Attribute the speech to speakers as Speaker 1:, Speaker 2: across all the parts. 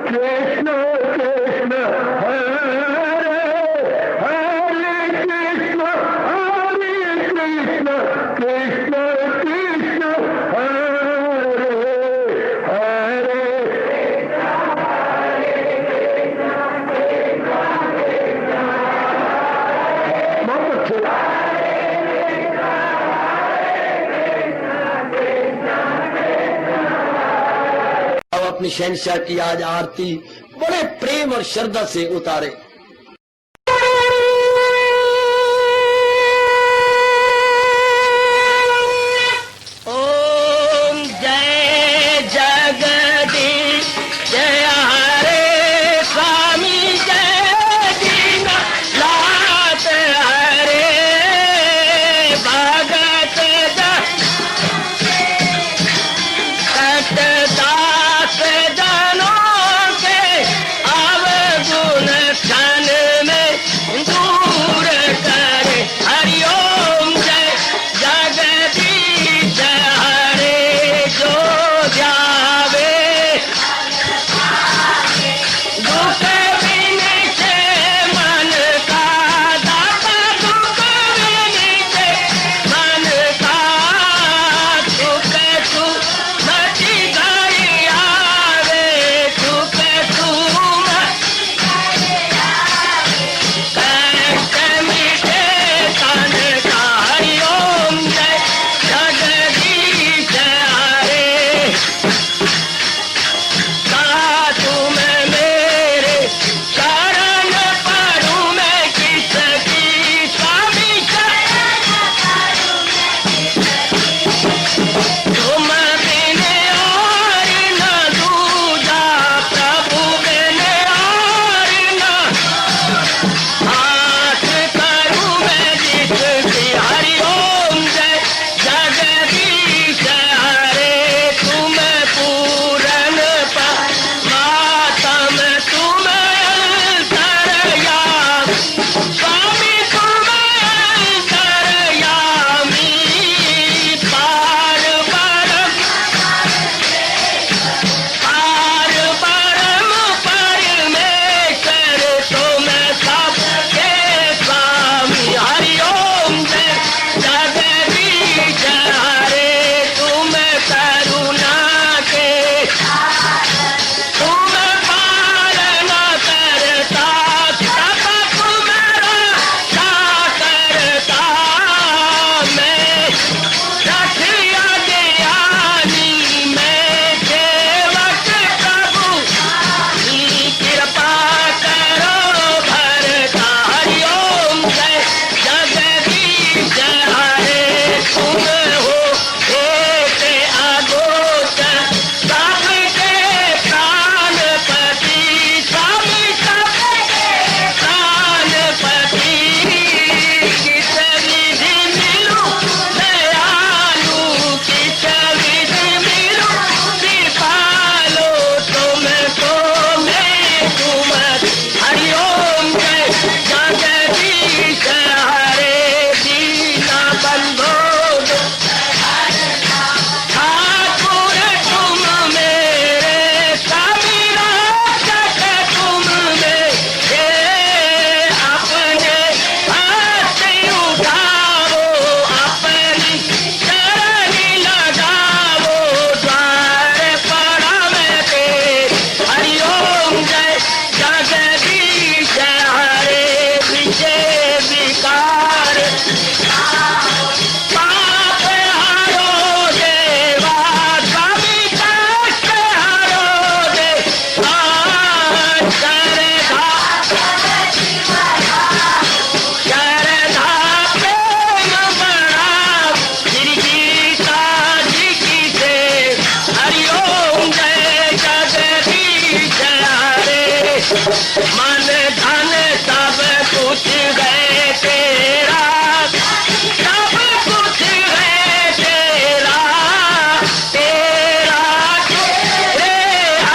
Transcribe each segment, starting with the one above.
Speaker 1: कृष्ण कृष्ण हरे हरे कृष्ण कृष्ण कृष्ण हरे हरे बहुत अच्छे। अब अपनी शहंशाह की आज आरती बड़े प्रेम और श्रद्धा से उतारे।
Speaker 2: ओम जय जगदीश जय हरे स्वामी जय दीनानाथ हरे भगत दास जनों के अवगुण क्षण में दूर करे। हरिओम जय जगदीश हरे जो ध्यावे दुख विनिचे मन का दाता दुख विनिचे मन का सुख तू मची गई आवे सुख तू कष्ट मिटे तन का। हरिओम जय जगदीश हरे तुम मेरे शरण पड़ूं मैं किसकी स्वामी तुम बिन और न दूजा प्रभु बिन और न हाथ करूं मैं जिसकी। हरिओम जय जगदीश हरे तुम पूरन मातम तुम अंतरयामी स्वामी तुम अंतरयामी पार परम परमेश्वर तुम सबके स्वामी। हरिओम जय जगदीश हरे तुम करुणा के तुम पालन करता सब तुम्हारा करता मैं रखिया ज्ञानी मैं सेवक प्रभु की कृपा करो भरता। हरिओम जय जगदीश हरे तुम हो एक अगोचर सबके प्राणपति स्वामी सबके प्राणपति किस विधि मिलूं दयालु किस विधि मिलूं कृपालो तुमको मैं तुम। हरिओम जय जगदीश हरे दीना बंधो ठाकुर तुम मेरे स्वामी रक्षक तुम मेरे अपने हाथ उठाओ अपनी शरण लगाओ द्वार पड़ा मैं तेरे। हरिओम जय जगदीश हरे विजय विकार पाप हरो देवा स्वामी कष्ट हरो देवा श्रद्धा प्रेम बढ़ाओ श्री गीता जी की से। हरिओम जय जगदीश हरे मन धन सब कुछ है तेरा सब कुछ है तेरा तेरा तेरे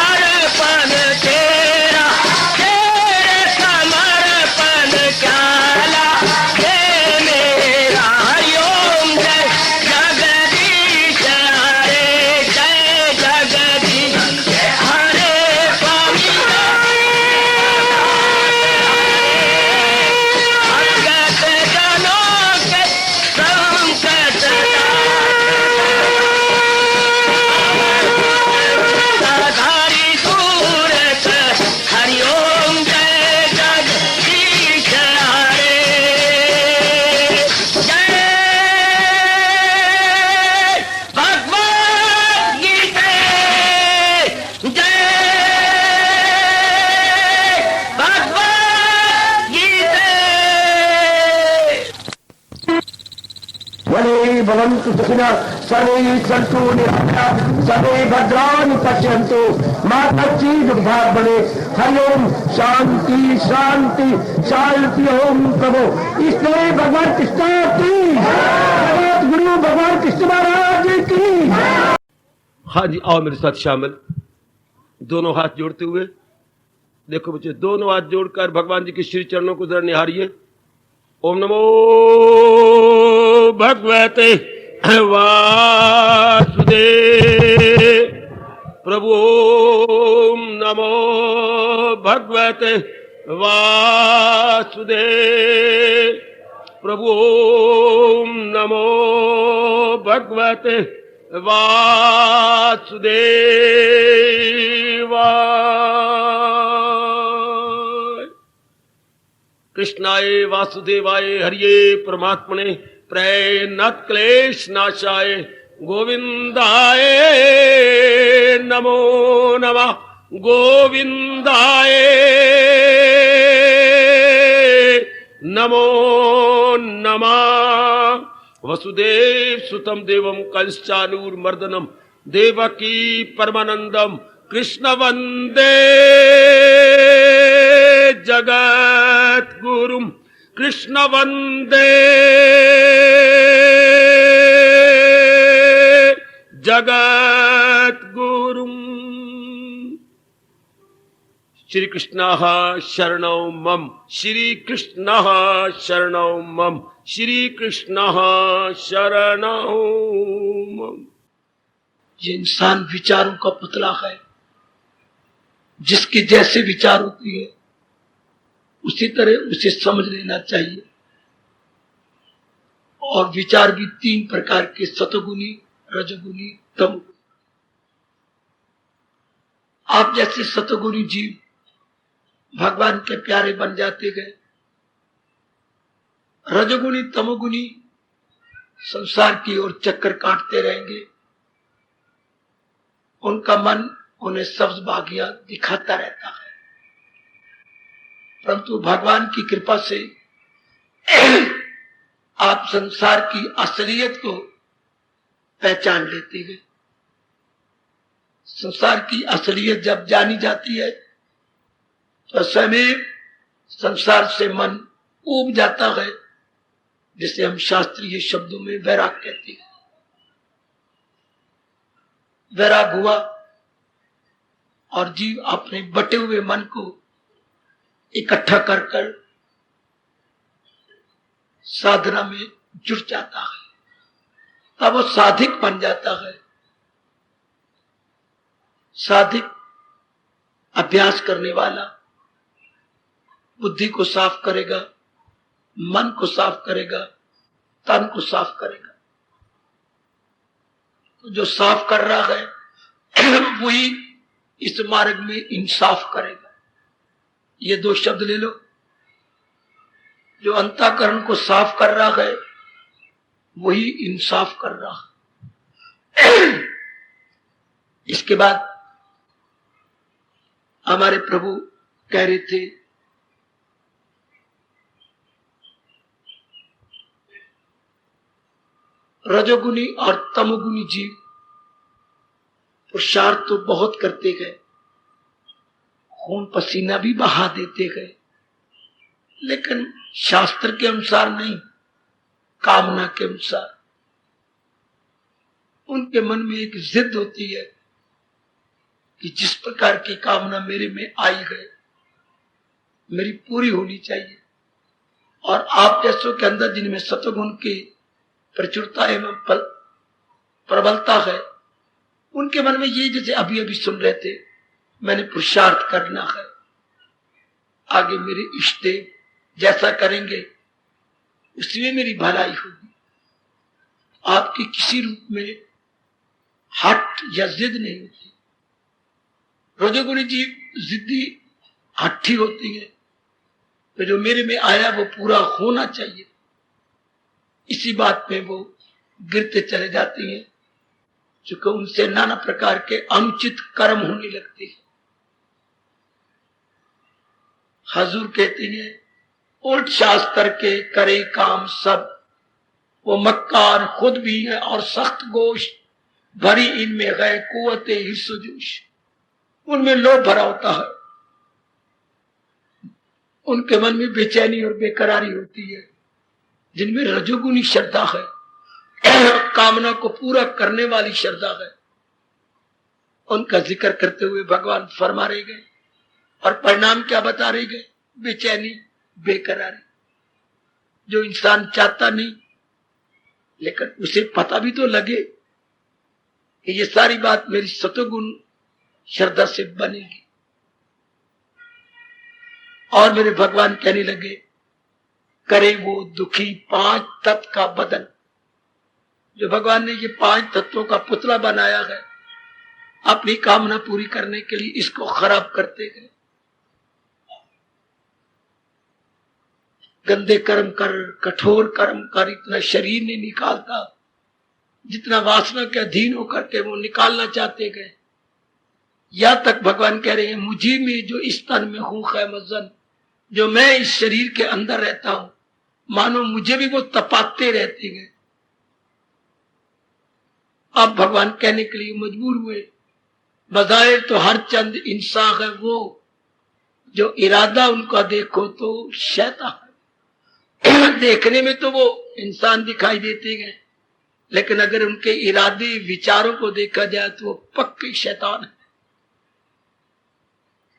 Speaker 2: अर्पण तेरा तेरे समर्पण क्या लागे मेरा। हरिओम जय जगदीश हरे जय जगदीश हरे स्वामी
Speaker 1: भवन्तु सुखिनः सर्वे सन्तु निरामयाः सर्वे भद्राणि पश्यन्तु मा कश्चित् दुर्भाग् भवेत्। हरि ओम शांति शांति शांति। ओम प्रभु इसलिए भगवान कृष्ण की जगत गुरु भगवान कृष्ण महाराज की।
Speaker 3: हाँ जी, आओ मेरे साथ शामिल, दोनों हाथ जोड़ते हुए। देखो बच्चे, दोनों हाथ जोड़कर भगवान जी के श्री चरणों को जरा निहारिए। ओम नमो भगवते वासुदेव। प्रभु ओम नमो भगवते वासुदेव। प्रभु ओम नमो भगवते वासुदेवाय। कृष्णाय वासुदेवाय हरिये परमात्मने प्रणत क्लेश नाशाय गोविंदाय नमो नमः। गोविंदाय नमो नमः। वसुदेव सुतम देवम कंसचानूरमर्दनम देवकी परमानंदम कृष्ण वंदे जगत गुरुम। कृष्ण वंदे जगत गुरुम। श्री कृष्ण शरणौ मम। श्री कृष्ण शरणौ मम। श्री कृष्ण शरणौ मम।
Speaker 1: ये इंसान विचारों का पुतला है, जिसके जैसे विचार होती है उसी तरह उसे समझ लेना चाहिए। और विचार भी 3 प्रकार के, सतोगुणी, रजोगुणी, तमोगुणी। आप जैसे सतोगुणी जीव भगवान के प्यारे बन जाते गए। रजोगुणी तमोगुणी संसार की ओर चक्कर काटते रहेंगे। उनका मन उन्हें सब्ज बागियां दिखाता रहता है, परंतु भगवान की कृपा से आप संसार की असलियत को पहचान लेते हैं। संसार की असलियत जब जानी जाती है तो स्वयं संसार से मन ऊब जाता है, जिसे हम शास्त्रीय शब्दों में वैराग कहते हैं। वैराग हुआ और जीव अपने बटे हुए मन को इकट्ठा कर कर साधना में जुट जाता है, तब वो साधिक बन जाता है। साधिक अभ्यास करने वाला बुद्धि को साफ करेगा, मन को साफ करेगा, तन को साफ करेगा। तो जो साफ कर रहा है वही इस मार्ग में इंसाफ करेगा। ये 2 शब्द ले लो। जो अंतःकरण को साफ कर रहा है वही इंसाफ कर रहा है। इसके बाद हमारे प्रभु कह रहे थे, रजोगुणी और तमोगुणी जीव पुरुषार्थ तो बहुत करते गए, खून पसीना भी बहा देते गए, लेकिन शास्त्र के अनुसार नहीं, कामना के अनुसार। उनके मन में एक जिद होती है कि जिस प्रकार की कामना मेरे में आई है मेरी पूरी होनी चाहिए। और आप जैसों के अंदर जिनमें सत्वगुण की प्रचुरता एवं प्रबलता है, उनके मन में ये, जैसे अभी अभी सुन रहे थे, मैंने पुरुषार्थ करना है, आगे मेरे इष्ट देव जैसा करेंगे उसी में मेरी भलाई होगी। आपकी किसी रूप में हट या जिद नहीं होती। रजोगुणी जीव जिद्दी हट्ठी होती है, तो जो मेरे में आया वो पूरा होना चाहिए, इसी बात में वो गिरते चले जाती हैं, चूंकि उनसे नाना प्रकार के अनुचित कर्म होने लगते हैं। हजूर कहती हैं, उल्ट शास्त्र के करे काम सब, वो मक्कार खुद भी है और सख्त गोश, भरी इनमें गए कुव्वत हिस्सोजोश। उनमें लोभ भरा होता है, उनके मन में बेचैनी और बेकरारी होती है। जिनमें रजोगुनी श्रद्धा है, कामना को पूरा करने वाली श्रद्धा है, उनका जिक्र करते हुए भगवान फरमा रहे गए। और परिणाम क्या बता रहे गए? बेचैनी, बेकरारी। जो इंसान चाहता नहीं, लेकिन उसे पता भी तो लगे कि ये सारी बात मेरी सतोगुण श्रद्धा से बनेगी। और मेरे भगवान कहने लगे, करे वो दुखी 5 तत्व का बदन। जो भगवान ने ये 5 तत्वों का पुतला बनाया है, अपनी कामना पूरी करने के लिए इसको खराब करते गए। गंदे कर्म कर, कठोर कर्म कर, इतना शरीर नहीं निकालता जितना वासना के अधीन होकर के वो निकालना चाहते गए। यहां तक भगवान कह रहे हैं, मुझे में जो इस तन में हूं खैमजन, जो मैं इस शरीर के अंदर रहता हूं, मानो मुझे भी वो तपाते रहते गए। अब भगवान कहने के लिए मजबूर हुए, बजाय तो हर चंद इंसान है वो, जो इरादा उनका देखो तो शैतान है। देखने में तो वो इंसान दिखाई देते गए, लेकिन अगर उनके इरादे विचारों को देखा जाए तो वो पक्के शैतान है।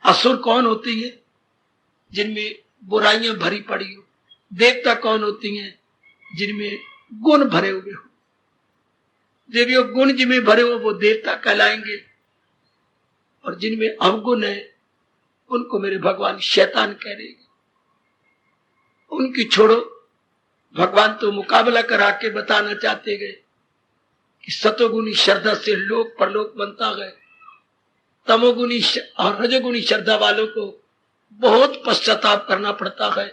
Speaker 1: असुर कौन होती है? जिनमें बुराइयां भरी पड़ी हो। देवता कौन होती हैं? जिनमें गुण भरे हुए हो। जब ये गुण जिनमें भरे हो वो देवता कहलाएंगे, और जिनमें अवगुण है उनको मेरे भगवान शैतान कह रहे हैं। उनकी छोड़ो, भगवान तो मुकाबला करा के बताना चाहते गए कि सतोगुणी श्रद्धा से लोक परलोक बनता है। तमोगुनी और रजोगुणी श्रद्धा वालों को बहुत पश्चाताप करना पड़ता है।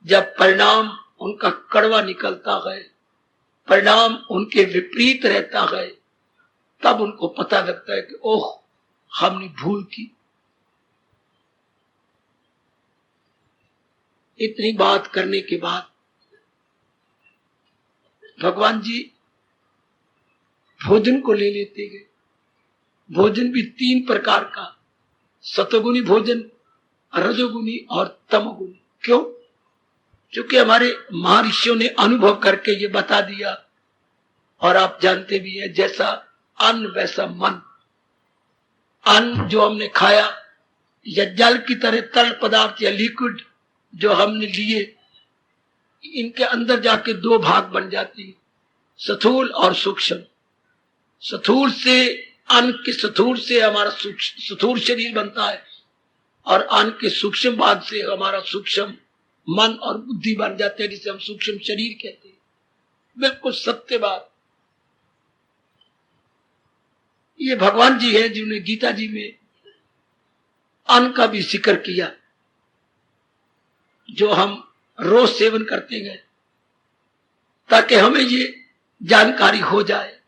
Speaker 1: जब परिणाम उनका कड़वा निकलता है, परिणाम उनके विपरीत रहता है, तब उनको पता लगता है कि ओह, हमने भूल की। इतनी बात करने के बाद भगवान जी भोजन को ले लेते गए। भोजन भी 3 प्रकार का, सतोगुणी भोजन, रजोगुणी और तमोगुणी। क्यों? क्योंकि हमारे महर्षियों ने अनुभव करके ये बता दिया, और आप जानते भी हैं, जैसा अन्न वैसा मन। अन्न जो हमने खाया या जल की तरह तरल पदार्थ या लिक्विड जो हमने लिए, इनके अंदर जाके 2 भाग बन जाती है, स्थूल और सूक्ष्म। स्थूल से अन्न के स्थूल से हमारा स्थूल शरीर बनता है, और अन्न के सूक्ष्म भाग से हमारा सूक्ष्म मन और बुद्धि बन जाते हैं, जिसे हम सूक्ष्म शरीर कहते हैं। बिल्कुल सत्य बात। ये भगवान जी हैं जिन्होंने गीता जी में अन्न का भी जिक्र किया, जो हम रोज सेवन करते गए, ताकि हमें ये जानकारी हो जाए।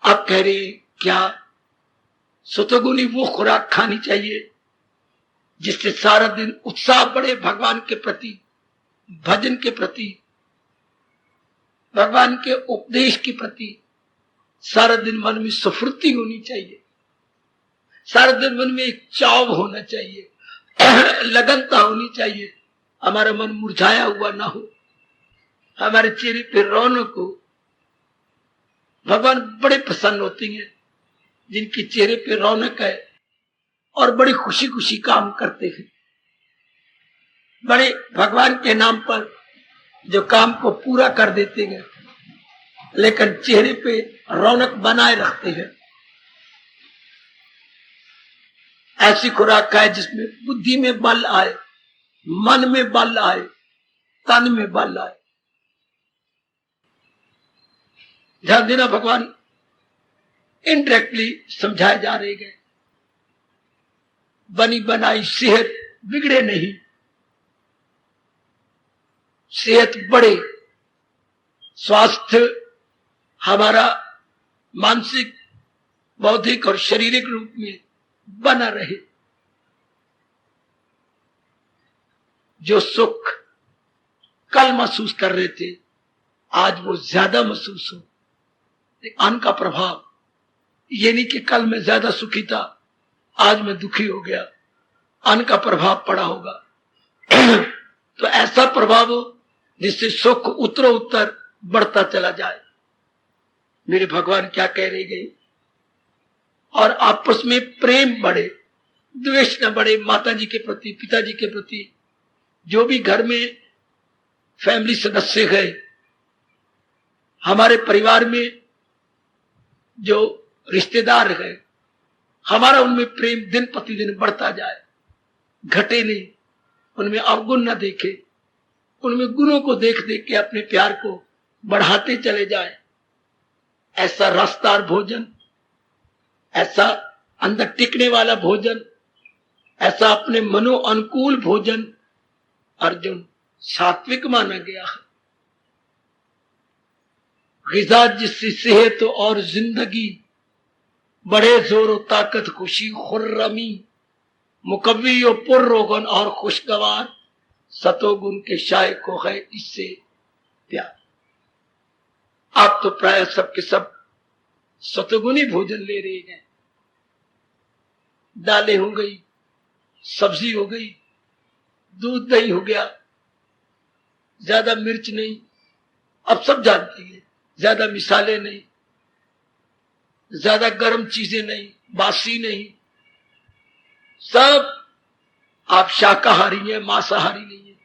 Speaker 1: आप कह रहे क्या सतोगुणी वो खुराक खानी चाहिए जिससे सारा दिन उत्साह बढ़े, भगवान के प्रति, भजन के प्रति, भगवान के उपदेश के प्रति सारा दिन मन में स्फूर्ति होनी चाहिए, सारा दिन मन में एक चाव होना चाहिए, लगनता होनी चाहिए। हमारा मन मुरझाया हुआ ना हो, हमारे चेहरे पे रौनक हो। भगवान बड़े प्रसन्न होती हैं जिनके चेहरे पे रौनक है और बड़ी खुशी खुशी काम करते हैं। बड़े भगवान के नाम पर जो काम को पूरा कर देते हैं, लेकिन चेहरे पे रौनक बनाए रखते हैं। ऐसी खुराक खाए जिसमें बुद्धि में बल आए, मन में बल आए, तन में बल आए। ध्यान देना, भगवान इनडायरेक्टली समझाए जा रहे हैं, बनी बनाई सेहत बिगड़े नहीं, सेहत बढ़े, स्वास्थ्य हमारा मानसिक, बौद्धिक और शारीरिक रूप में बना रहे। जो सुख कल महसूस कर रहे थे आज वो ज्यादा महसूस हो। अन्न का प्रभाव ये नहीं कि कल मैं ज्यादा सुखी था आज मैं दुखी हो गया, अन्न का प्रभाव पड़ा होगा। तो ऐसा प्रभाव हो जिससे सुख उत्तरो उत्तर बढ़ता चला जाए। मेरे भगवान क्या कह रहे गए, और आपस में प्रेम बढ़े, द्वेष न बढ़े। माता जी के प्रति, पिताजी के प्रति, जो भी घर में फैमिली सदस्य है, हमारे परिवार में जो रिश्तेदार है, हमारा उनमें प्रेम दिन प्रतिदिन बढ़ता जाए, घटे नहीं, उनमें अवगुण न देखे, उनमें गुणों को देख देख के अपने प्यार को बढ़ाते चले जाए। ऐसा रसदार भोजन, ऐसा अंदर टिकने वाला भोजन, ऐसा अपने मनो अनुकूल भोजन अर्जुन सात्विक माना गया है। ग़िज़ा जिससे सेहत और जिंदगी, बड़े जोर ताकत खुशी खुर्रमी, मुकव्वी और पुर्रोगन और खुशगवार, सतोगुण के शाय को है इससे प्यार। आप तो प्राय सबके सब सतोगुणी भोजन ले रहे हैं। दालें हो गई, सब्जी हो गई, दूध दही हो गया, ज्यादा मिर्च नहीं, अब सब जानते हैं, ज्यादा मिसाले नहीं, ज्यादा गर्म चीजें नहीं, बासी नहीं, सब आप शाकाहारी हैं, मांसाहारी नहीं है।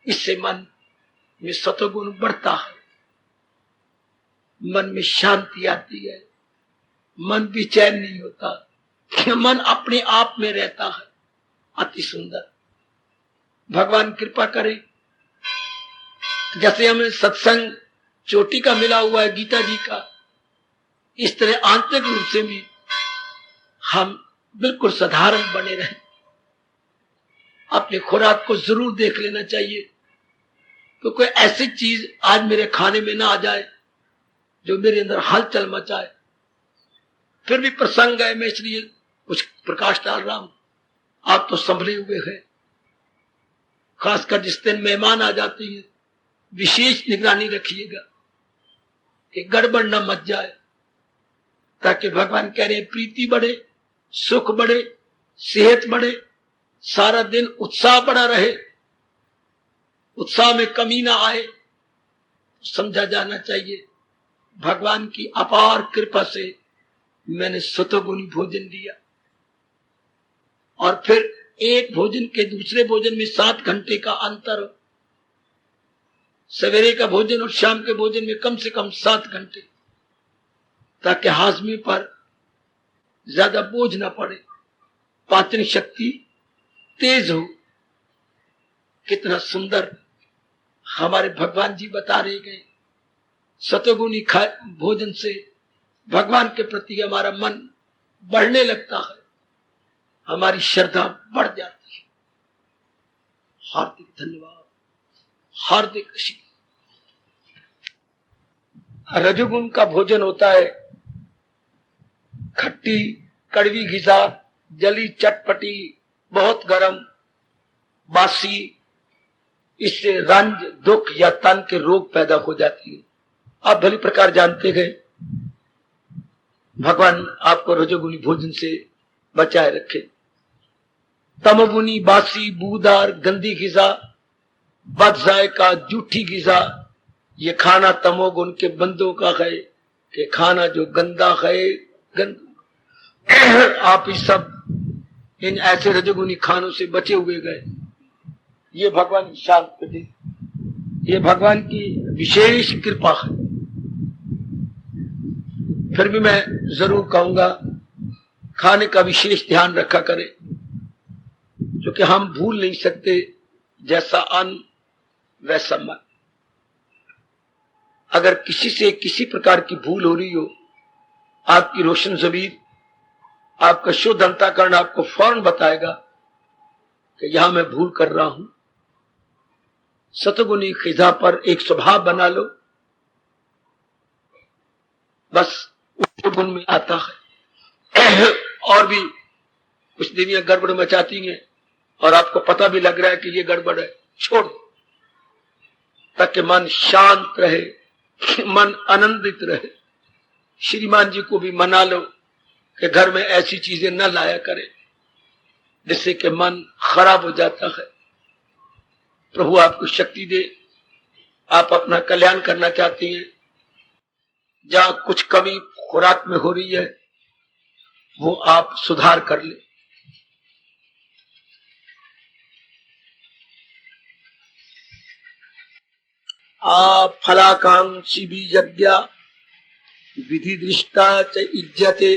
Speaker 1: इससे मन में सतोगुण बढ़ता है, मन में शांति आती है, मन बेचैन नहीं होता, मन अपने आप में रहता है। अति सुंदर। भगवान कृपा करे, जैसे हमें सत्संग चोटी का मिला हुआ है गीता जी का, इस तरह आंतरिक रूप से भी हम बिल्कुल साधारण बने रहें। अपने खुराक को जरूर देख लेना चाहिए, तो कोई ऐसी चीज आज मेरे खाने में ना आ जाए जो मेरे अंदर हलचल मचाए। फिर भी प्रसंग है, मैं इसलिए कुछ प्रकाश डाल रहा हूं। आप तो संभले हुए हैं, खासकर जिस दिन मेहमान आ जाते हैं विशेष निगरानी रखिएगा कि गड़बड़ न मच जाए, ताकि भगवान कह रहे हैं प्रीति बढ़े, सुख बढ़े, सेहत बढ़े, सारा दिन उत्साह बढ़ा रहे, उत्साह में कमी ना आए। समझा जाना चाहिए भगवान की अपार कृपा से मैंने सतोगुणी भोजन दिया। और फिर एक भोजन के दूसरे भोजन में 7 घंटे का अंतर, सवेरे का भोजन और शाम के भोजन में कम से कम 7 घंटे, ताकि हाजमे पर ज्यादा बोझ ना पड़े, पाचन शक्ति तेज हो। कितना सुंदर हमारे भगवान जी बता रहे गए। सतोगुणी भोजन से भगवान के प्रति हमारा मन बढ़ने लगता है, हमारी श्रद्धा बढ़ जाती है। हार्दिक धन्यवाद, हार्दिक रजोगुण का भोजन होता है खट्टी कड़वी ग़िज़ा, जली चटपटी, बहुत गर्म, बासी। इससे रंज, दुख या तन के रोग पैदा हो जाती है। आप भली प्रकार जानते गए, भगवान आपको रजोगुणी भोजन से बचाए रखे। तमोगुणी, बासी, बूदार, गंदी ग़िज़ा, बद जायका, जूठी ग़िज़ा, ये खाना तमोगुण के बंदों का है कि खाना जो गंदा है, आप इस सब इन ऐसे रजोगुणी खानों से बचे हुए गए। ये भगवान की शांति, ये भगवान की विशेष कृपा है। फिर भी मैं जरूर कहूंगा खाने का विशेष ध्यान रखा करें, क्योंकि हम भूल नहीं सकते जैसा अन्न वैसा मन। अगर किसी से किसी प्रकार की भूल हो रही हो, आपकी रोशन ज़मीर, आपका शुद्ध अंतःकरण आपको फौरन बताएगा कि यहां मैं भूल कर रहा हूं। सतोगुणी ग़िज़ा पर एक स्वभाव बना लो, बस उस गुण में आता है। और भी कुछ देवियां गड़बड़ मचाती हैं, और आपको पता भी लग रहा है कि ये गड़बड़ है, छोड़ दो, ताकि मन शांत रहे, मन आनंदित रहे। श्रीमान जी को भी मना लो कि घर में ऐसी चीजें न लाया करें जिससे कि मन खराब हो जाता है। प्रभु आपको शक्ति दे। आप अपना कल्याण करना चाहती हैं, जहां कुछ कमी खुराक में हो रही है वो आप सुधार कर ले। आप फलाकांक्षी भी यज्ञ विधि दृष्टा च इज्जते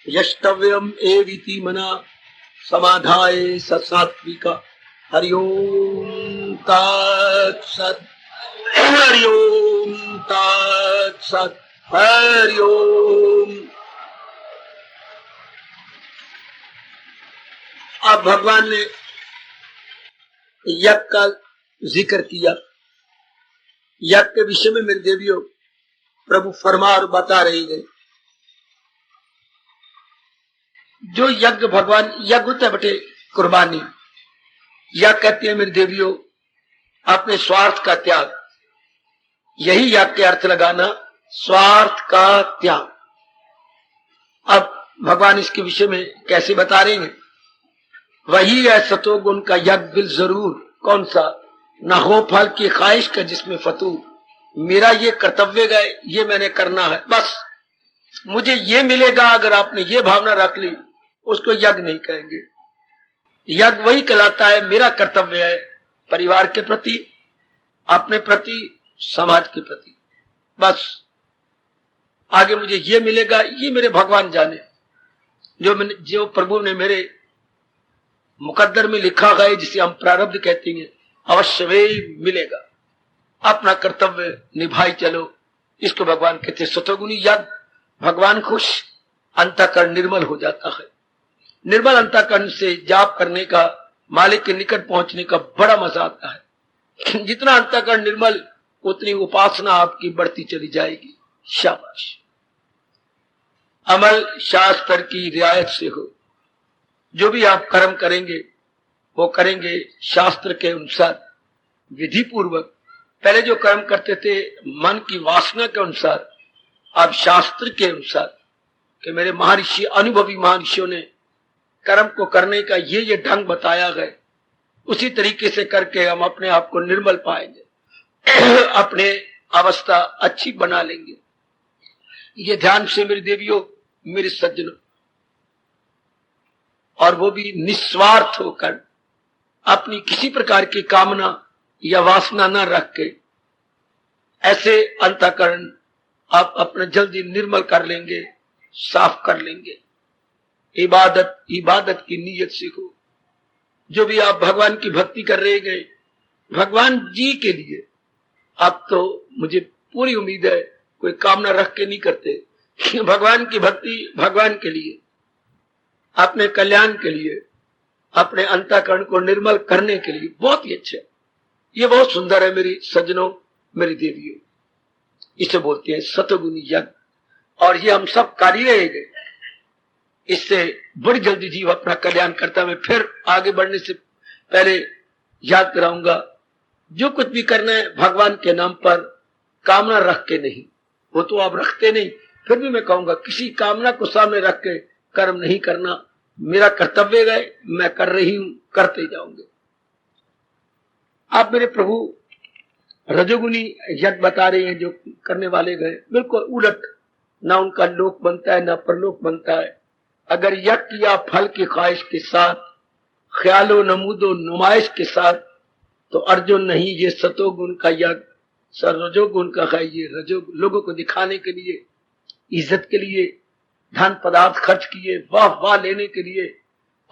Speaker 1: यष्टव्यम एविति मना समाधाय सत्सात्विक। हरिओम तत्सत्, हरिओम तत्सत्, हरिओम। अब भगवान ने यज्ञ का जिक्र किया। यज्ञ के विषय में मेरे देवियों प्रभु फरमा और बता रहे हैं। जो यज्ञ भगवान, यज्ञ होता है बेटे कुर्बानी। यज्ञ कहते हैं मेरे देवियों अपने स्वार्थ का त्याग। यही यज्ञ के अर्थ लगाना, स्वार्थ का त्याग। अब भगवान इसके विषय में कैसे बता रहे हैं? वही है सतोगुण का यज्ञ बिल जरूर। कौन सा? ना हो फल की ख्वाहिश का जिसमें फतूर। मेरा ये कर्तव्य है, ये मैंने करना है, बस मुझे ये मिलेगा। अगर आपने ये भावना रख ली उसको यज्ञ नहीं कहेंगे। यज्ञ वही कहलाता है मेरा कर्तव्य है, परिवार के प्रति, अपने प्रति, समाज के प्रति, बस आगे मुझे ये मिलेगा, ये मेरे भगवान जाने। जो प्रभु ने मेरे मुकद्दर में लिखा गया, जिसे हम प्रारब्ध कहते हैं, अवश्य वे मिलेगा। अपना कर्तव्य निभाई चलो, इसको भगवान कहते हैं सतोगुणी यज्ञ। भगवान खुश, अंतःकरण निर्मल हो जाता है। निर्मल अंतःकरण से जाप करने का, मालिक के निकट पहुंचने का बड़ा मजा आता है। जितना अंतःकरण निर्मल उतनी उपासना आपकी बढ़ती चली जाएगी। शाबाश। अमल शास्त्र की रियायत से हो। जो भी आप कर्म करेंगे वो करेंगे शास्त्र के अनुसार, विधि पूर्वक। पहले जो कर्म करते थे मन की वासना के अनुसार, अब शास्त्र के अनुसार कि मेरे महर्षि, अनुभवी महर्षियों ने कर्म को करने का ये ढंग बताया गया, उसी तरीके से करके हम अपने आप को निर्मल पाएंगे, अपने अवस्था अच्छी बना लेंगे। ये ध्यान से मेरी देवियों, मेरे सज्जनों, और वो भी निस्वार्थ होकर, अपनी किसी प्रकार की कामना या वासना न रख के, ऐसे अंतःकरण आप अपना जल्दी निर्मल कर लेंगे, साफ कर लेंगे। इबादत की नीयत से हो। जो भी आप भगवान की भक्ति कर रहे गए, भगवान जी के लिए, आप तो मुझे पूरी उम्मीद है कोई कामना रख के नहीं करते। भगवान की भक्ति भगवान के लिए, अपने कल्याण के लिए, अपने अंतःकरण को निर्मल करने के लिए। बहुत ही अच्छा, ये बहुत सुंदर है मेरी सज्जनों, मेरी देवियों। इसे बोलते हैं सतगुणी यज्ञ। और ये हम सब कार्य रहेंगे, इससे बड़ी जल्दी जीव अपना कल्याण करता। मैं फिर आगे बढ़ने से पहले याद कराऊंगा, जो कुछ भी करना है भगवान के नाम पर, कामना रख के नहीं। वो तो आप रखते नहीं, फिर भी मैं कहूंगा किसी कामना को सामने रख के कर्म नहीं करना। मेरा कर्तव्य है, मैं कर रही हूं, करते जाऊंगे। आप मेरे प्रभु रजोगुनी यज्ञ बता रहे हैं जो करने वाले गए, बिल्कुल उलट। ना उनका लोक बनता है ना परलोक बनता है। अगर यज्ञ या फल की ख्वाहिश के साथ, ख्यालो नमूदो नुमाइश के साथ, तो अर्जुन नहीं, ये सतोगुण का यज्ञ, रजोगुण का है। ये रजो लोगों को दिखाने के लिए, इज्जत के लिए धन पदार्थ खर्च किए, वाह वाह लेने के लिए,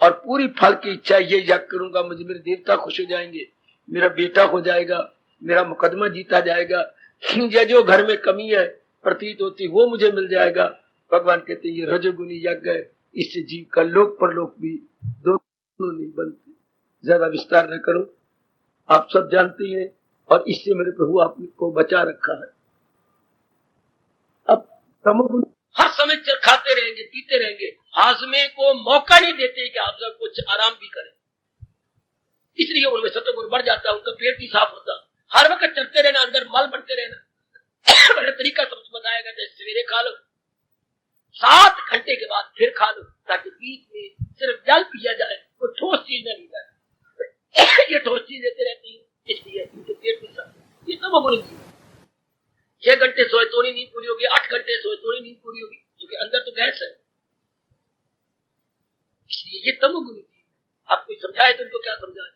Speaker 1: और पूरी फल की इच्छा, ये यज्ञ करूंगा, मुझे मेरे देवता खुश हो जाएंगे, मेरा बेटा हो जाएगा, मेरा मुकदमा जीता जाएगा, या जो घर में कमी है प्रतीत होती वो मुझे मिल जाएगा। भगवान कहते हैं ये रजोगुनी यज्ञ है, इससे जीव का लोक परलोक भी दोनों नहीं बनते। ज्यादा विस्तार न करो, आप सब जानते हैं, और इससे मेरे प्रभु आपको बचा रखा है। अब तमोगुण हर समय खाते रहेंगे, पीते रहेंगे, हाजमे को मौका नहीं देते कि आप सब कुछ आराम भी करें। इसलिए उनमें सत्वगुण बढ़ जाता, उनका पेट भी साफ होता। हर वक्त चलते रहना, अंदर मल बढ़ते रहना। बड़ा तरीका समझ बताया गया, जैसे सवेरे खा लो, 7 घंटे के बाद फिर खा लो, ताकि बीच में सिर्फ जल पिया जाए, कोई ठोस चीज न ली जाए। ये ठोस चीज देते रहती है, इसलिए उनके पेट में साफ। ये सब बोलेंगे 6 घंटे सोए तो नहीं नींद पूरी होगी, 8 घंटे सोए तो नहीं नींद पूरी होगी, क्योंकि अंदर तो गैस है। इसलिए ये तमोगुणी चीज। आप कोई समझाए तो उनको क्या समझाए?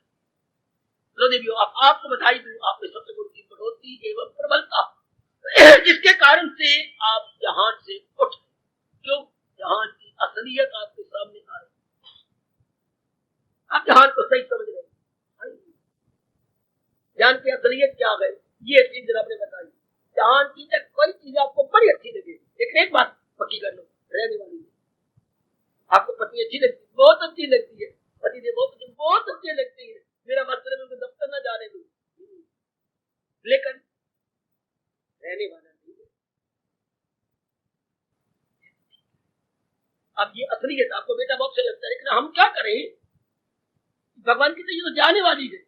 Speaker 1: लो देवियों, आपको बधाई दूं, आप में सत्वगुण की बढ़ोतरी एवं प्रबलता, जिसके कारण से आप जहान से उठ, क्यों जहान की असलियत आपके सामने आ रही, आप जहान को सही समझ रहे हैं। जहान की असलियत क्या है, ये चीज जरा आपने बताई। जहान की तक कोई चीज आपको बड़ी अच्छी लगे, लेकिन एक बात पक्की कर लो, रहने वाली है। आपको पत्नी अच्छी लगती है, बहुत अच्छी लगती है, पति देव बहुत अच्छे लगती है, मेरा मतलब उनको दफ्तर न जाने दो, लेकिन रहने वाला नहीं है। अब ये असलियत आपको बेटा बहुत अच्छा लगता है, लेकिन हम क्या करें? भगवान की तो ये तो जाने वाली है।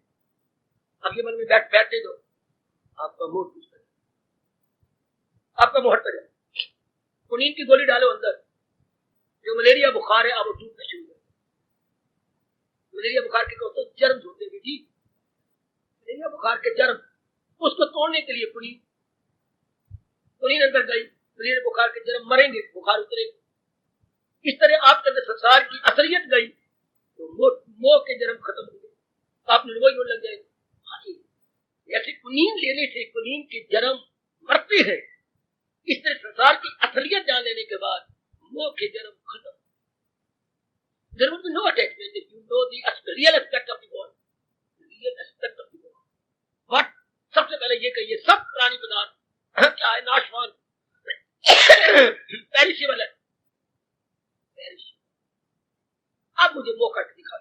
Speaker 1: अब ये मन में बैठे दो, आपका मूड कुछ करे, आपका मुहर पर जाए, कुनीन की गोली डालो अंदर, जो मलेरिया बुखार है अब टूटना शुरू है। मलेरिया बुखार के तो जर्म होते हैं बेटी, मलेरिया बुखार के जर्म, उसको तोड़ने के लिए कुनीन अंदर गई, मलेरिया बुखार के जर्म मरेंगे, बुखार उतरेगा। इस तरह आपके अंदर संसार की असलियत गई तो मोह के जर्म खत्म हो गए, आप निर्मोही होने लग जाएंगे। ऐसे कुनीन लेने से कुनीन के जर्म मरते हैं। इस तरह संसार की असलियत जान लेने के बाद मोह के जन्म खत्म। There will be no attachment if you know the real aspect of the world. Real aspect of the world. What? सबसे पहले ये कहिए, सब प्राणी पदार्थ क्या है? नाशवान, पेरिशेबल है। अब मुझे मोह कट दिखा,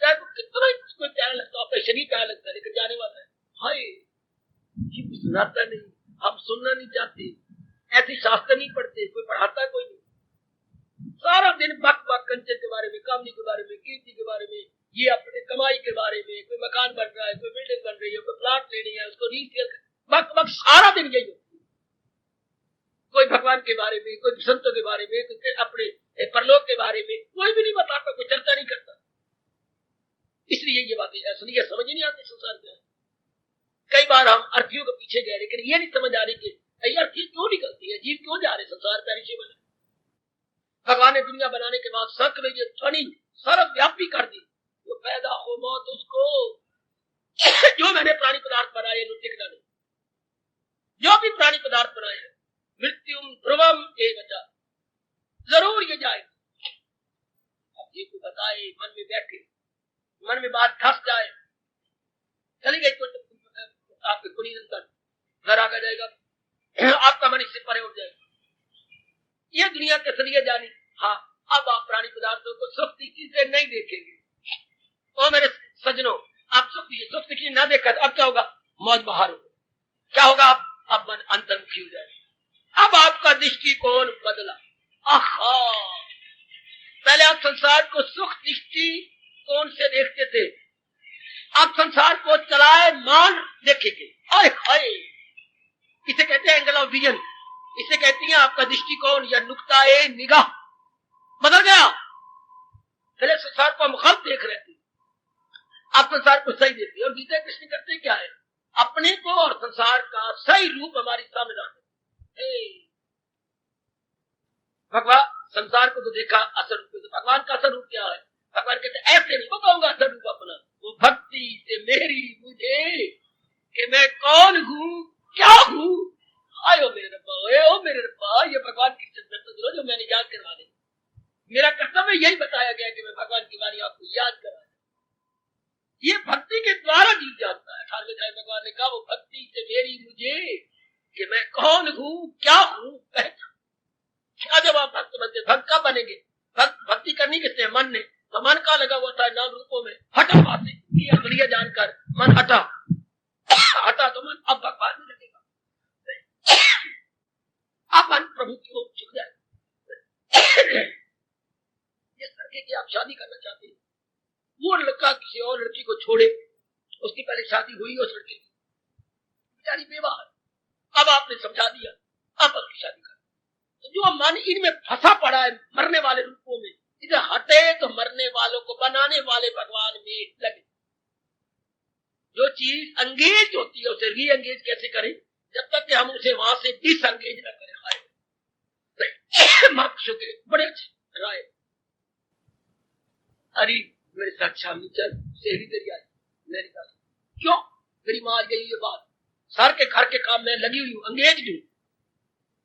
Speaker 1: चाहे वो कितना इसको प्यारा लगता है, अपना शरीर प्यारा लगता है, लेकिन जाने वाला है। हाय, ये कुछ सुनाता नहीं, हम सुनना नहीं चाहते, ऐसे शास्त्र नहीं पढ़ते, कोई पढ़ाता कोई नहीं। सारा दिन बक कंचन के बारे में, कामनी के बारे में, कीर्ति के बारे में, ये अपने कमाई के बारे में, कोई मकान बन रहा है, कोई बिल्डिंग बन रही है, कोई प्लाट लेनी है, उसको रीसेल, बक सारा दिन यही होती है। कोई भगवान के बारे में, कोई संतों के बारे में, कोई अपने परलोक के बारे में कोई भी नहीं बताता, कोई चर्चा नहीं करता। इसलिए ये बातें असली समझ ही नहीं आती संसार में। कई बार हम अर्थियों के पीछे गए, लेकिन ये नहीं समझ आ रही कि अर्थी क्यों निकलती है, जीव क्यों जा रहे संसार पेरिशेबल है। भगवान ने दुनिया बनाने के बाद सक में जो ध्वनि सर्वव्यापी कर दी, जो पैदा हो मौत उसको, जो मैंने प्राणी पदार्थ बनाए नुटिकना नहीं, जो भी प्राणी पदार्थ बनाए हैं, मृत्युम ध्रुवम एवं, जरूर ये जाए। अब ये को बताए, मन में बैठे, मन में बात धस जाए, चली गई तो आपके कुनी अंदर घर आ जाएगा, आपका मन इससे परे उठ जाएगा। ये दुनिया के असलियत जानी। हाँ, अब आप प्राणी पदार्थों को सुख दृष्टि से नहीं देखेंगे। ओ मेरे सज्जनों, आप सुख दृष्टि ना देखा तो अब क्या होगा? मौज बहार होगा। क्या होगा? अब मन अंतर्मुखी हो जाएगा। अब आपका दृष्टिकोण बदला। आहा, पहले आप संसार को सुख दृष्टि कोण से देखते थे, आप संसार को चलाए मान देखेंगे। आए हाय, इसे कहते हैं एंगल ऑफ विजन, इसे कहती है आपका दृष्टिकोण या नुक्ता-ए निगाह बदल गया। पहले संसार को हम गलत देख रहे थे, आप संसार को सही देखते। और गीता कृष्ण करते क्या है? अपने को और संसार का सही रूप हमारे सामने लाते। भगवान संसार को तो देखा असर रूप, तो भगवान का असर रूप क्या है? भगवान कहते ऐसे नहीं बताऊंगा असर रूप अपना, वो भक्ति से मेरी मुझे कि मैं कौन हूँ, क्या हूँ। आयो मेरे रब्बा, ओ मेरे रब्बा, ये भगवान की चिंतन करो जो मैंने याद करवा दे। मेरा कर्तव्य यही बताया गया कि मैं भगवान की वाणी आपको याद करा। ये भक्ति के द्वारा जीव जानता है। 18वें अध्याय भगवान ने कहा वो भक्ति से मेरी मुझे कि मैं कौन हूँ, क्या हूँ, क्या। जब आप भक्त बनते, भक्त कब बनेंगे? भक्ति करनी किसने? मन ने। तो मन का लगा हुआ था नाम रूपों में, हटा वहां से, ये असलियत जानकर मन हटा तो मन अब भगवान में लगेगा। अब मन प्रभु की ओर झुक जाए। ये करके कि आप शादी करना चाहते हैं, वो लड़का किसी और लड़की को छोड़े, उसकी पहले शादी हुई उस लड़के की, बेचारी बेवा है, अब आपने समझा दिया, अब उसकी शादी कर। तो जो मन इनमें फंसा पड़ा है मरने वाले रूपों में, इधर हटे तो मरने वालों को बनाने वाले भगवान में लगे। जो चीज अंगेज होती है उसे री एंगेज कैसे करें, जब तक कि हम उसे वहां से डिसएंगेज न करें। मार्क्सो के बड़े अच्छे राय, अरे मेरे साथ शामिल चल सेहरी तेरी आई मेरी बात, क्यों मेरी माँ गई ये बात, सर के घर के काम में लगी हुई हूँ, अंगेज भी।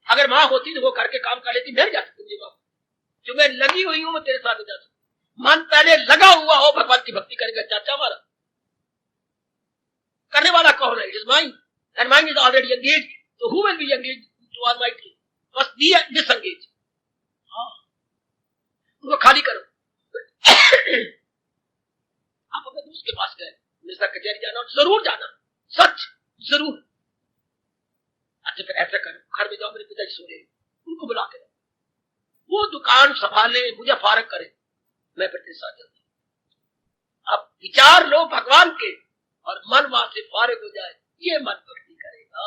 Speaker 1: अगर माँ होती तो वो घर के काम कर लेती, मैं जा सकती हूँ, जो मैं लगी हुई हूँ मैं तेरे साथ जा सकती। मन पहले लगा हुआ हो भगवान की भक्ति करेगा चाचा हमारा, करने वाला कौन है? It is mind, and mind is already engage, so who will be engage to almighty? Must be disengage. हाँ, उनको खाली करो। आप अपने दोस्त के पास गए, मिस्टर कचहरी जाना, जरूर जाना, सच जरूर। अच्छा फिर ऐसा करो, घर में जाओ, मेरे पिताजी सो रहे हैं, उनको बुला के वो दुकान संभाले, मुझे फारग करे, मैं फिर तेरे साथ चलता हूं। अब विचार लो भगवान के और मन वहां से फारग हो जाए, ये मन भक्ति करेगा।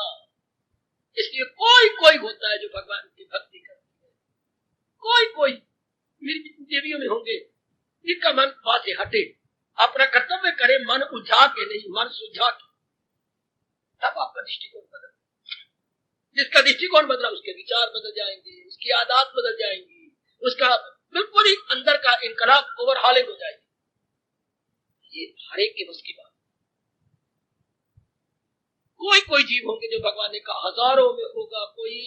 Speaker 1: इसलिए कोई कोई होता है जो भगवान की भक्ति करती है, कोई कोई मेरी देवियों में होंगे जिनका मन वहां से हटे, अपना कर्तव्य करे, मन उलझा के नहीं, मन सुलझा के, तब आपका दृष्टिकोण बदल। जिसका दृष्टिकोण बदला उसके विचार बदल जाएंगे, उसकी आदत बदल जाएंगी, उसका बिल्कुल ही अंदर का इनकलाब ओवरहॉलिंग हो जाएगी। ये हर एक के बस की बात। कोई कोई जीव होंगे जो भगवान ने कहा हजारों में होगा कोई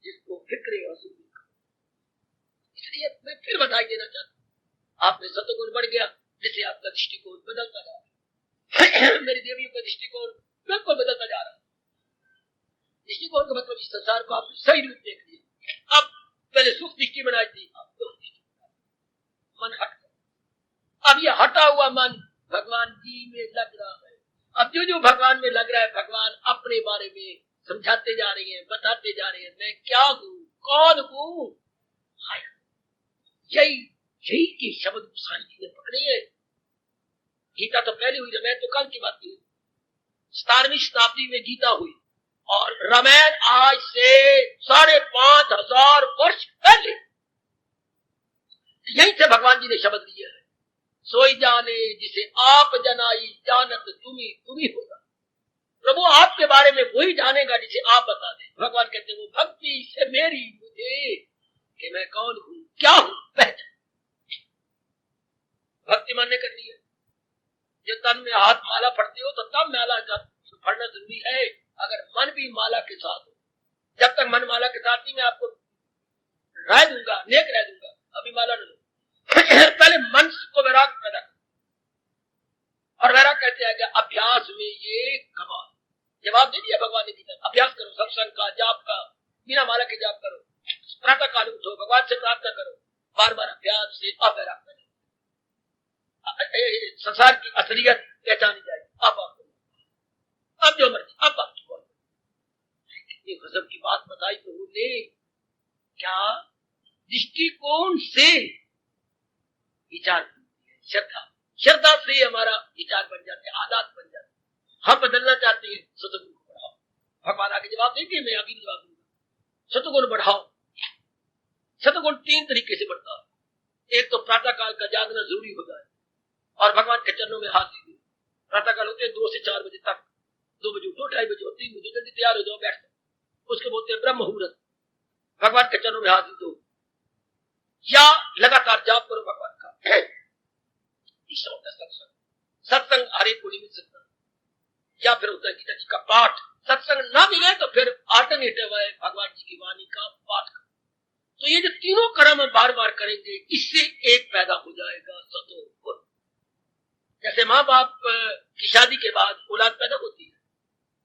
Speaker 1: जिसको फिक्र असूल का। इसलिए मैं फिर बधाई देना चाहता हूं, आप में सतगुण बढ़ गया, जिससे आपका दृष्टिकोण बदलता जा रहा है। मेरी देवियों का दृष्टिकोण बिल्कुल बदलता जा रहा है। दृष्टिकोण का मतलब इस संसार को आपने सही रूप देख लिया। अब पहले सुख दृष्टि बनाई थी, अब दुख दृष्टि, मन हट गया। अब यह हटा हुआ मन भगवान जी में लग रहा है। अब जो जो भगवान में लग रहा है, भगवान अपने बारे में समझाते जा रहे हैं, बताते जा रहे हैं, मैं क्या हूँ, कौन हूँ। यही यही के शब्द गोसाई जी ने पकड़े हैं। गीता तो पहले हुई, रामायण तो कल की बात थी। 17वीं शताब्दी में गीता हुई और रामायण आज से 5,500 वर्ष पहले यहीं से भगवान जी ने शब्द दिए हैं। सोई जाने जिसे आप जनाई, जानत तुम्ही होगा। प्रभु आपके बारे में वही जानेगा जिसे आप बता दें। भगवान कहते हैं वो भक्ति से मेरी मुझे कि मैं कौन हूं, क्या हूं, पहचान। भक्ति मान्य करनी है। जो तन में हाथ माला पड़ती हो तो तब माला पढ़ना जरूरी है, अगर मन भी माला के साथ हो। जब तक मन माला के साथ नहीं, मैं आपको राय दूंगा, नेक राय दूंगा, अभी माला न लो। पहले मन को वैराग पैदा करो, और वैराग कहते हैं अभ्यास में ये कमाल। जवाब दे दिया भगवान ने गीता, अभ्यास करो, सत्संग का, जाप का, बिना माला के जाप करो, प्रातः काल उठो, भगवान से प्रार्थना करो, बार बार अभ्यास से अवैराग करो। संसार की असलियत पहचानी जाएगी। अब जो मर्जी, अब आप कितनी गजब की बात बताई प्रभु ने। क्या दृष्टिकोण से विचार, श्रद्धा से हमारा विचार बन जाते, आदत बन जाते। हम बदलना चाहते हैं, सतगुण को बढ़ाओ। भगवान आगे जवाब देंगे, मैं आगे जवाब दूंगा। सतगुण बढ़ाओ। सतगुण 3 तरीके से बढ़ता है। एक तो प्रातः काल का जागना जरूरी हो जाए और भगवान के चरणों में हाथ दीजिए। प्रातः काल होते हैं 2 से 4 बजे तक, 2 बजे उठो, 2:30 बजे, 3 बजे जल्दी तैयार हो जाओ, बैठ जाओ। उसके बोलते हैं ब्रह्म मुहूर्त। भगवान के चरणों में हाथ दो या लगातार जाप करो भगवान का। तीसरा होता है सत्संग। सत्संग हर एक को नहीं मिल सकता, या फिर होता है गीता जी का पाठ। सत्संग ना मिले तो फिर अल्टरनेटिव है भगवान जी की वाणी का पाठ का। तो ये जो तीनों कर्म हम बार बार करेंगे, इससे एक पैदा हो जाएगा सतोगुण। जैसे माँ बाप की शादी के बाद औलाद पैदा होती है,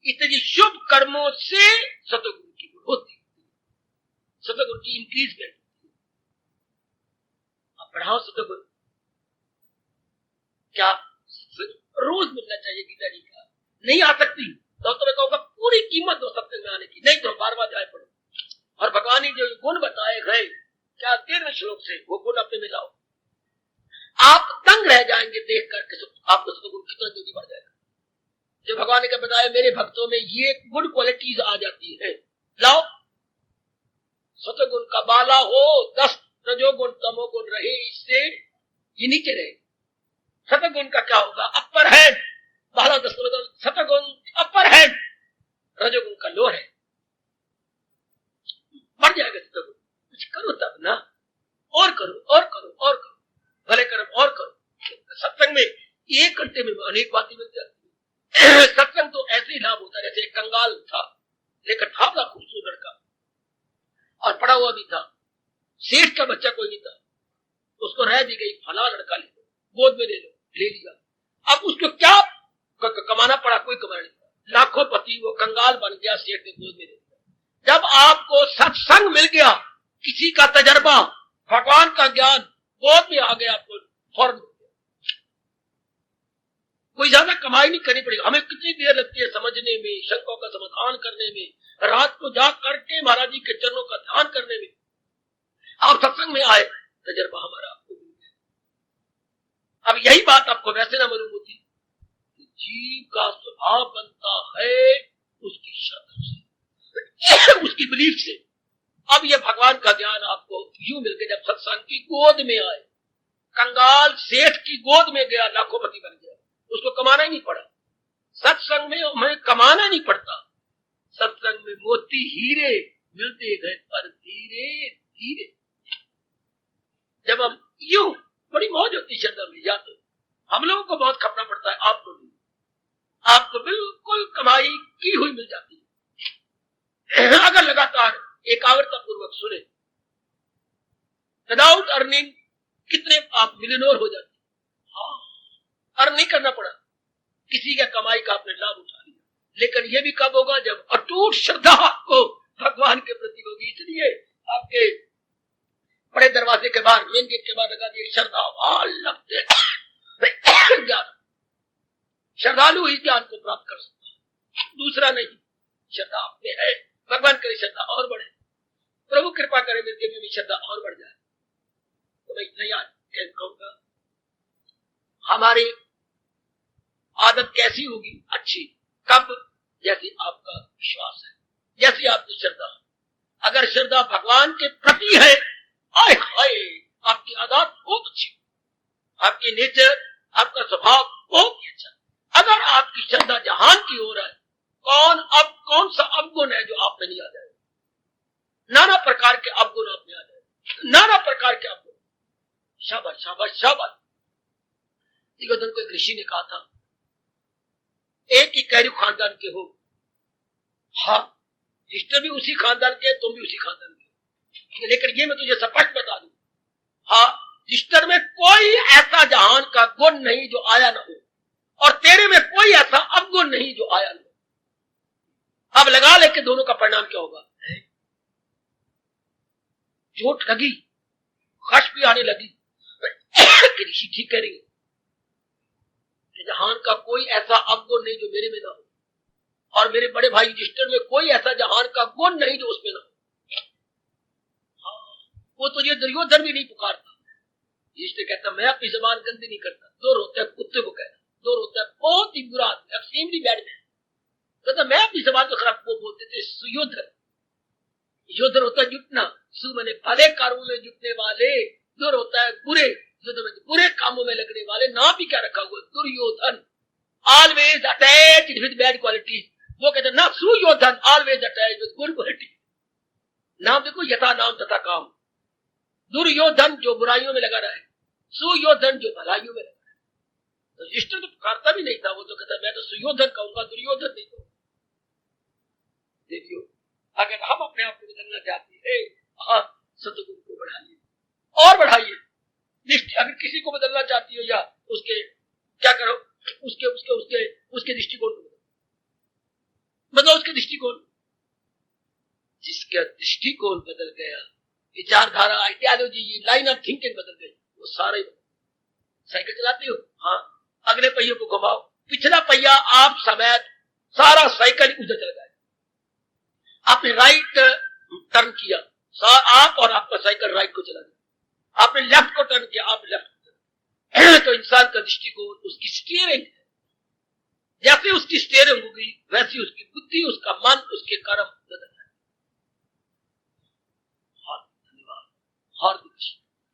Speaker 1: इतने शुभ कर्मों से सतोगुण की होती है, सतोगुण की इंक्रीजमेंट। अब बढ़ाओ सतोगुण। क्या रोज मिलना चाहिए गीता जी का? नहीं आ सकती तो मैं कहूँगा पूरी कीमत दो सत्संग में आने की, नहीं तो बार बार जाए पड़ो। और भगवान ने जो गुण बताए गए, क्या 13 श्लोक से वो गुण अपने में लाओ। आप दंग रह जाएंगे देख करके आपको सतगुण कितना जल्दी बढ़ जाएगा। जो भगवान ने क्या बताया, मेरे भक्तों में ये गुड क्वालिटीज आ जाती है। लाओ सतगुण का बाला हो, 10 रजोगुण तमोगुण रहे, इससे ये नीचे रहे। सतगुण का क्या होगा, अपर हैंड, बाला 10 सतगुण अपर हैंड, रजोगुण का लोअर है, बढ़ जाएगा सतगुण। कुछ करो तब ना, और करो और करो और करो, भले कर्म और करो। सत्संग में 1 घंटे में अनेक बातें मिल जाती है। सत्संग तो ऐसे ही लाभ होता है। जैसे एक कंगाल था, लेकिन था बड़ा खूबसूरत लड़का और पढ़ा हुआ भी था, सेठ का बच्चा कोई नहीं था, उसको रह दी गई, फला लड़का ले लो, गोद में ले लो, ले लिया। अब उसको क्या कमाना पड़ा, कोई कमाना नहीं पड़ा, लाखों पति, वो कंगाल बन गया, सेठ ने गोद में ले लिया। जब आपको सत्संग मिल गया, किसी का तजर्बा, भगवान का ज्ञान गोद में आ गया, आपको फौरन कोई ज्यादा कमाई नहीं करनी पड़ेगी। हमें कितनी देर लगती है समझने में, शंकों का समाधान करने में, रात को जाग करके महाराज जी के चरणों का ध्यान करने में। आप सत्संग में आए, तजर्बा हमारा आपको मिल गया। अब यही बात आपको वैसे ना मालूम होती, जीव का स्वभाव बनता है उसकी श्रद्धा से, उसकी बिलीफ से। अब ये भगवान का ज्ञान आपको यूं मिल गया जब सत्संग की गोद में आए। कंगाल सेठ की गोद में गया, लाखोपति बन गया, उसको कमाना ही नहीं पड़ा। सत्संग में हमें कमाना नहीं पड़ता। सत्संग में मोती हीरे मिलते गए पर धीरे धीरे। जब हम यूं, बड़ी मौज होती श्रद्धा में, या तो हम लोगों को बहुत खपना पड़ता है, आपको भी, आपको बिल्कुल कमाई की हुई मिल जाती है अगर लगातार एकाग्रता पूर्वक सुने। विदाउट अर्निंग कितने आप मिलियनर हो जाते। हाँ, अर्न नहीं करना पड़ा, किसी का कमाई का आपने लाभ उठा लिया। लेकिन यह भी कब होगा, जब अटूट श्रद्धा आपको भगवान के प्रति होगी। इसलिए आपके बड़े दरवाजे के बाहर, मेन गेट के बाहर लगा दिए श्रद्धा लगते ज्ञान। श्रद्धालु ही ज्ञान को प्राप्त कर सकता है, दूसरा नहीं। श्रद्धा आपने है, भगवान करे श्रद्धा और बढ़े, प्रभु कृपा करे मेरे में भी श्रद्धा और बढ़ जाए। तो मैं इतना याद कहूंगा, हमारी आदत कैसी होगी, अच्छी, कब, जैसी आपका विश्वास है, जैसी आपकी श्रद्धा। अगर श्रद्धा भगवान के प्रति है, आय हाय, आपकी आदत बहुत अच्छी, आपकी नेचर, आपका स्वभाव बहुत ही अच्छा। अगर आपकी श्रद्धा जहान की ओर है, कौन सा अवगुण है जो आप में नहीं आ जाए। नाना प्रकार के अवगुण आप में आ जाए, नाना प्रकार के अवगुण। शाबाश शाबाश शाबाश। दिगोधन को एक ऋषि ने कहा था, एक ही कैरू खानदान के हो, हाँ रिश्ते भी उसी खानदान के, तुम भी उसी खानदान के, लेकिन ये मैं तुझे स्पष्ट बता दूं, हाँ रिश्ते में कोई ऐसा जहान का गुण नहीं जो आया ना हो, और तेरे में कोई ऐसा अवगुण नहीं जो आया ना हो। अब लगा ले कि दोनों का परिणाम क्या होगा। चोट लगी, खश भी आने लगी कि ऋषि ठीक कह रही है, जहान का कोई ऐसा अवगुण नहीं जो मेरे में ना हो, और मेरे बड़े भाई युधिष्ठिर में कोई ऐसा जहान का गुण नहीं जो उसमें ना हो। वो तो ये दुर्योधन भी नहीं पुकारता। युधिष्ठिर कहता, मैं अपनी जबान गंदी नहीं करता, दूर होता है कुत्ते को कहता, दूर होता है बहुत ही बुरा आदमी, एक्सट्रीमली बैड मैन। कहता मैं अपनी जबान को खराब को बोलते थे। सुयोधन, योधन होता है जुटना, सु मैंने भले कामों में जुटने वाले, दूर होता है बुरे, बुरे कामों में लगने वाले। नाम भी क्या रखा हुआ, Duryodhan, always attached with bad quality. वो कहते ना, Suyodhan always attached with good quality. नाम देखो, यथा नाम तथा काम। दुर्योधन जो बुराइयों में लगा रहा है, सुयोधन जो भलाइयों में लगा रहा है। तो युधिष्ठिर तो पुकारता भी नहीं था, वो तो कहता मैं तो सुयोधन कहूंगा, दुर्योधन नहीं कहूंगा। देखियो, अगर हम अपने आप को बदलना चाहते हैं, हाँ सतगुरु को बढ़ाइए और बढ़ाइए। अगर किसी को बदलना चाहती हो, या उसके क्या करो, उसके उसके उसके उसके दृष्टिकोण को बदलो, उसके दृष्टिकोण। जिसका दृष्टिकोण बदल गया, विचारधारा, आइडियोलॉजी, लाइन ऑफ थिंकिंग बदल गई, वो सारा ही बदल। साइकिल चलाते हो, हाँ अगले पहिए को घुमाओ, पिछला पहिया आप समेत सारा साइकिल उधर चला जाए। आपने राइट टर्न किया, आप और आपका साइकिल राइट को चला गया। आपने लेफ्ट को टर्न किया, आप लेफ्ट को टर्न। तो इंसान का दृष्टिकोण उसकी स्टीयरिंग है। जैसे उसकी स्टीयरिंग होगी वैसी उसकी बुद्धि, उसका मन, उसके कर्म